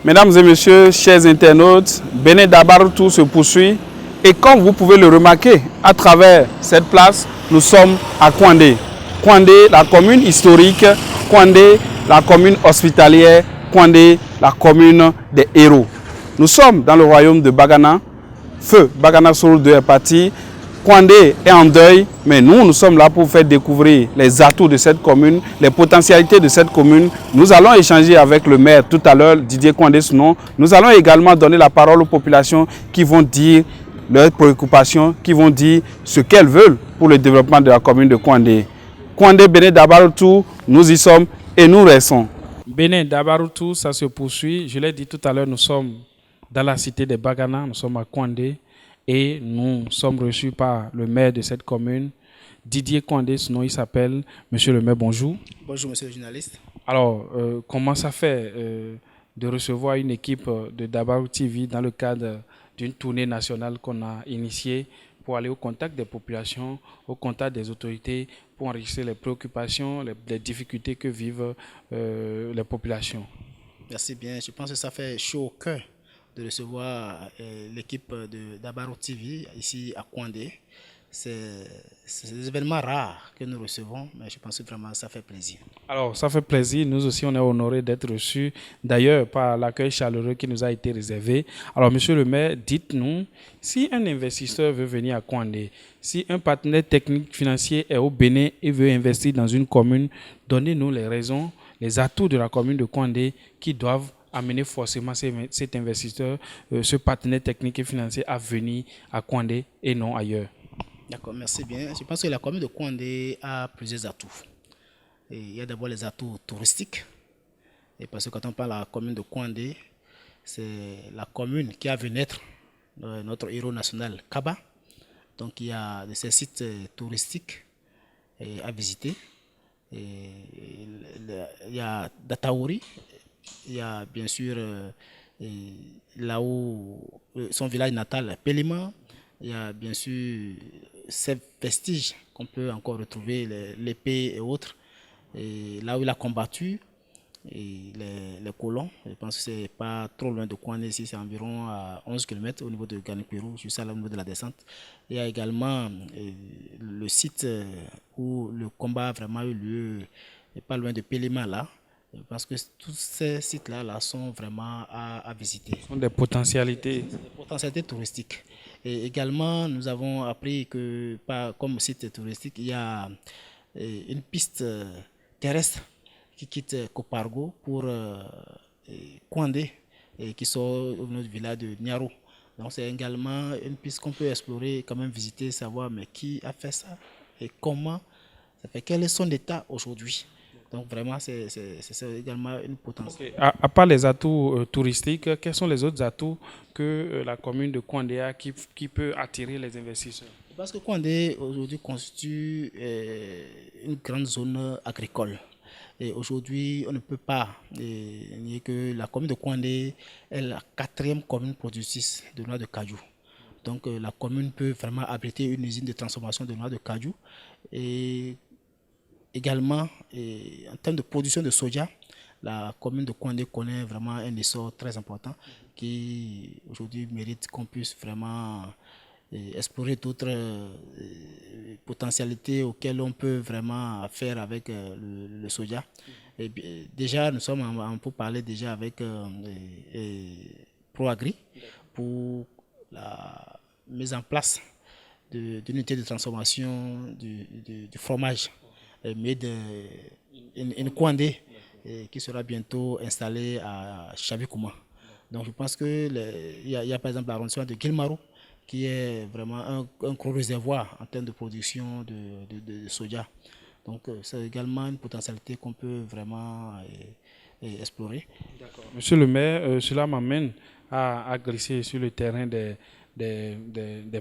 Mesdames et messieurs, chers internautes, Bénin Dabaroutou se poursuit et comme vous pouvez le remarquer à travers cette place, nous sommes à Kouandé. Kouandé, la commune historique, Kouandé, la commune hospitalière, Kouandé, la commune des héros. Nous sommes dans le royaume de Bagana. Feu Bagana Soro 2 est parti. Kouandé est en deuil, mais nous sommes là pour faire découvrir les atouts de cette commune, les potentialités de cette commune. Nous allons échanger avec le maire tout à l'heure, Didier Kouandé Sounon. Nous allons également donner la parole aux populations qui vont dire leurs préoccupations, qui vont dire ce qu'elles veulent pour le développement de la commune de Kouandé. Kouandé, Bénin Dabaroutou, nous y sommes et nous restons. Bénin Dabaroutou, ça se poursuit. Je l'ai dit tout à l'heure, nous sommes dans la cité de Bagana, nous sommes à Kouandé. Et nous sommes reçus par le maire de cette commune, Didier Kouandé, sinon il s'appelle. Monsieur le maire, bonjour. Bonjour, monsieur le journaliste. Alors, comment ça fait de recevoir une équipe de Dabarou TV dans le cadre d'une tournée nationale qu'on a initiée pour aller au contact des populations, au contact des autorités, pour enregistrer les préoccupations, les difficultés que vivent les populations? Merci bien. Je pense que ça fait chaud au cœur de recevoir l'équipe de Dabarou TV ici à Kouandé. C'est des événements rares que nous recevons, mais je pense que vraiment ça fait plaisir. Alors, ça fait plaisir. Nous aussi, on est honorés d'être reçus, d'ailleurs, par l'accueil chaleureux qui nous a été réservé. Alors, monsieur le maire, dites-nous, si un investisseur veut venir à Kouandé, si un partenaire technique financier est au Bénin et veut investir dans une commune, donnez-nous les raisons, les atouts de la commune de Kouandé qui doivent amener forcément cet investisseur, ce partenaire technique et financier à venir à Kouandé et non ailleurs. D'accord, merci bien. Je pense que la commune de Kouandé a plusieurs atouts. Et il y a d'abord les atouts touristiques. Et parce que quand on parle de la commune de Kouandé, c'est la commune qui a vu naître notre héros national, Kaba. Donc il y a de ces sites touristiques à visiter. Il y a Dataouri. Il y a bien sûr là où son village natal, Pélima. Il y a bien sûr ces vestiges qu'on peut encore retrouver, l'épée et autres. Et là où il a combattu et les colons, je pense que c'est pas trop loin de Kouandé ici, c'est environ à 11 km au niveau de Ganipérou, juste là au niveau de la descente. Il y a également le site où le combat a vraiment eu lieu, pas loin de Pélima là. Parce que tous ces sites-là sont vraiment à visiter. Ce sont des potentialités. Des potentialités touristiques. Et également, nous avons appris que, comme site touristique, il y a une piste terrestre qui quitte Kopargo pour Kouandé, qui sort au niveau du village de Niaro. Donc c'est également une piste qu'on peut explorer, quand même visiter, savoir mais qui a fait ça et comment, ça fait quel est son état aujourd'hui. Donc vraiment, c'est également une potentialité. Okay. À part les atouts touristiques, quels sont les autres atouts que la commune de Kouandé a qui peut attirer les investisseurs? Parce que Kouandé aujourd'hui constitue une grande zone agricole. Et aujourd'hui, on ne peut pas nier que la commune de Kouandé est la 4e commune productrice de noix de cajou. Donc la commune peut vraiment abriter une usine de transformation de noix de cajou. Et également, en termes de production de soja, la commune de Kouandé connaît vraiment un essor très important qui aujourd'hui mérite qu'on puisse vraiment explorer d'autres potentialités auxquelles on peut vraiment faire avec le soja. Et déjà, nous sommes pour parler déjà avec ProAgri pour la mise en place d'une unité de transformation du fromage made in Kouandé qui sera bientôt installé à Chavikouma. Donc je pense qu'il y a par exemple l'arrondissement de Guilmaro qui est vraiment un gros réservoir en termes de production de soja. Donc c'est également une potentialité qu'on peut vraiment explorer. Monsieur le maire, cela m'amène à glisser sur le terrain des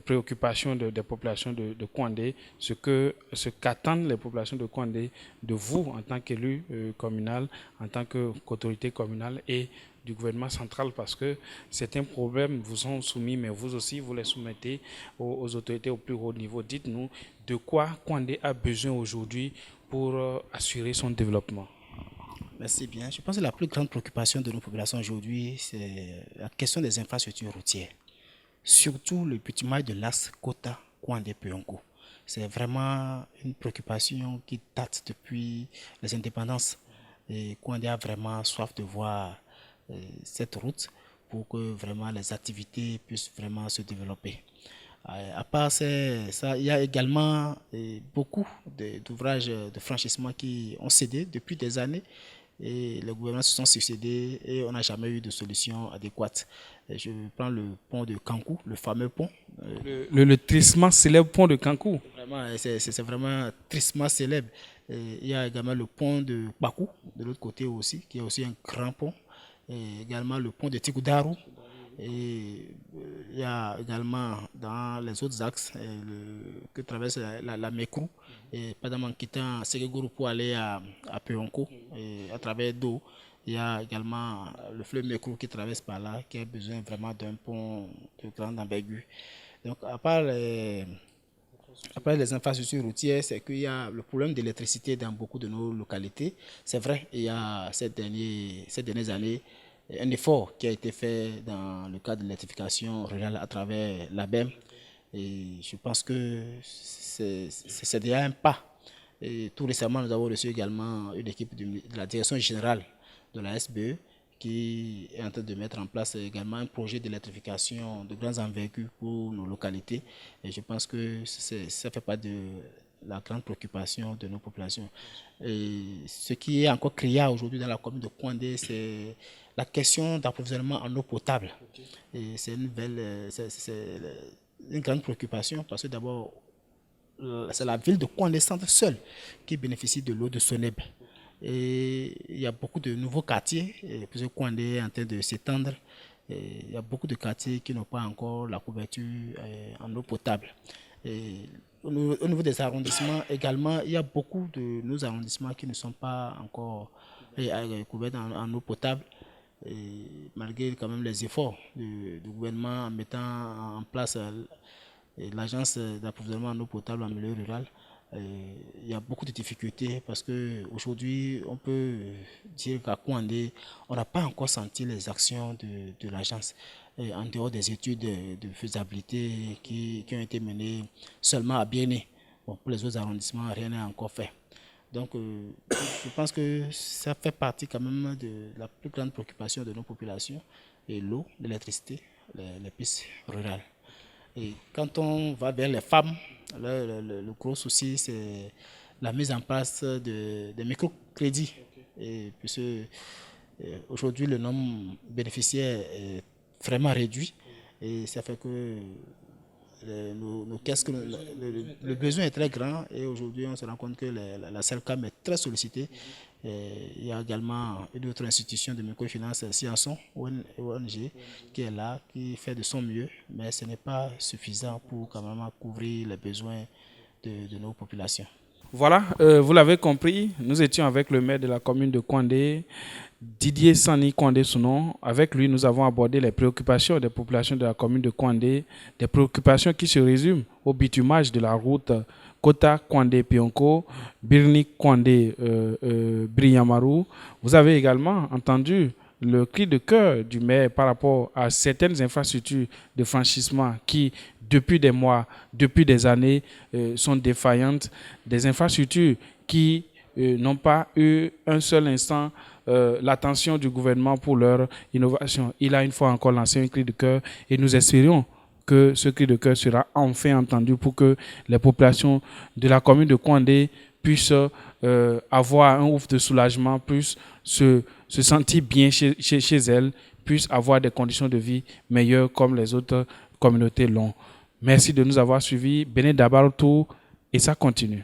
préoccupations des populations de Kouandé, ce qu'attendent les populations de Kouandé de vous en tant qu'élu communal, en tant qu'autorité communale et du gouvernement central, parce que certains problèmes vous sont soumis, mais vous aussi, vous les soumettez aux autorités au plus haut niveau. Dites-nous de quoi Kouandé a besoin aujourd'hui pour assurer son développement. Merci bien. Je pense que la plus grande préoccupation de nos populations aujourd'hui, c'est la question des infrastructures routières. Surtout le petit mail de l'axe Kota Kwandé Pionko. C'est vraiment une préoccupation qui date depuis les indépendances. Et Kwandé a vraiment soif de voir cette route pour que vraiment les activités puissent vraiment se développer. À part ça, il y a également beaucoup d'ouvrages de franchissement qui ont cédé depuis des années et les gouvernements se sont succédés et on n'a jamais eu de solution adéquate. Et je prends le pont de Kankou, le fameux pont. Le tristement célèbre pont de Kankou. Vraiment, c'est vraiment tristement célèbre. Et il y a également le pont de Bakou, de l'autre côté aussi, qui est aussi un grand pont. Et également le pont de Tikoudarou. Et il y a également dans les autres axes que traverse la Mekrou, et en quittant Séguégourou pour aller à Peonko, et à travers d'eau. Il y a également le fleuve Mekrou qui traverse par là, qui a besoin vraiment d'un pont de grande envergure. Donc, après les infrastructures routières, c'est qu'il y a le problème d'électricité dans beaucoup de nos localités. C'est vrai, il y a ces dernières années, un effort qui a été fait dans le cadre de l'électrification rurale à travers l'ABEM. Et je pense que c'est déjà un pas. Et tout récemment, nous avons reçu également une équipe de la direction générale de la SBE qui est en train de mettre en place également un projet d'électrification de grandes envergures pour nos localités. Et je pense que ça fait pas de la grande préoccupation de nos populations. Et ce qui est encore criard aujourd'hui dans la commune de Kwandé, c'est la question d'approvisionnement en eau potable. Et c'est une grande préoccupation parce que d'abord, c'est la ville de Kwandé Centre seule qui bénéficie de l'eau de Soneb. Et il y a beaucoup de nouveaux quartiers, puisque Kwandé est en train de s'étendre. Il y a beaucoup de quartiers qui n'ont pas encore la couverture en eau potable. Et au niveau des arrondissements également, il y a beaucoup de nos arrondissements qui ne sont pas encore couverts en eau potable. Et malgré quand même les efforts du gouvernement en mettant en place l'agence d'approvisionnement en eau potable en milieu rural, il y a beaucoup de difficultés parce qu'aujourd'hui, on peut dire qu'à Kwandé, on n'a pas encore senti les actions de l'agence en dehors des études de faisabilité qui ont été menées seulement à Biéné. Bon, pour les autres arrondissements, rien n'est encore fait. Donc, je pense que ça fait partie quand même de la plus grande préoccupation de nos populations, et l'eau, l'électricité, les pistes rurales. Et quand on va vers les femmes, le gros souci, c'est la mise en place des microcrédits. Et puisque aujourd'hui, le nombre bénéficiaires est vraiment réduit, et ça fait que nos caisses, le besoin est très grand, et aujourd'hui on se rend compte que la CELCAM est très sollicitée. Il y a également une autre institution de microfinance, Sianson, ONG, qui est là, qui fait de son mieux, mais ce n'est pas suffisant pour quand même couvrir les besoins de nos populations. Voilà, vous l'avez compris, nous étions avec le maire de la commune de Kwandé, Didier Sani Kwandé Sounon. Avec lui, nous avons abordé les préoccupations des populations de la commune de Kwandé, des préoccupations qui se résument au bitumage de la route Kota Kwandé Pionko, Birni Kwandé Briyamarou. Vous avez également entendu le cri de cœur du maire par rapport à certaines infrastructures de franchissement qui, depuis des mois, depuis des années, sont défaillantes, des infrastructures qui n'ont pas eu un seul instant l'attention du gouvernement pour leur innovation. Il a une fois encore lancé un cri de cœur et nous espérons que ce cri de cœur sera enfin entendu pour que les populations de la commune de Kwandé puissent avoir un ouf de soulagement, puissent se sentir bien chez elles, puissent avoir des conditions de vie meilleures comme les autres communautés l'ont. Merci de nous avoir suivis. Béné Dabartou, et ça continue.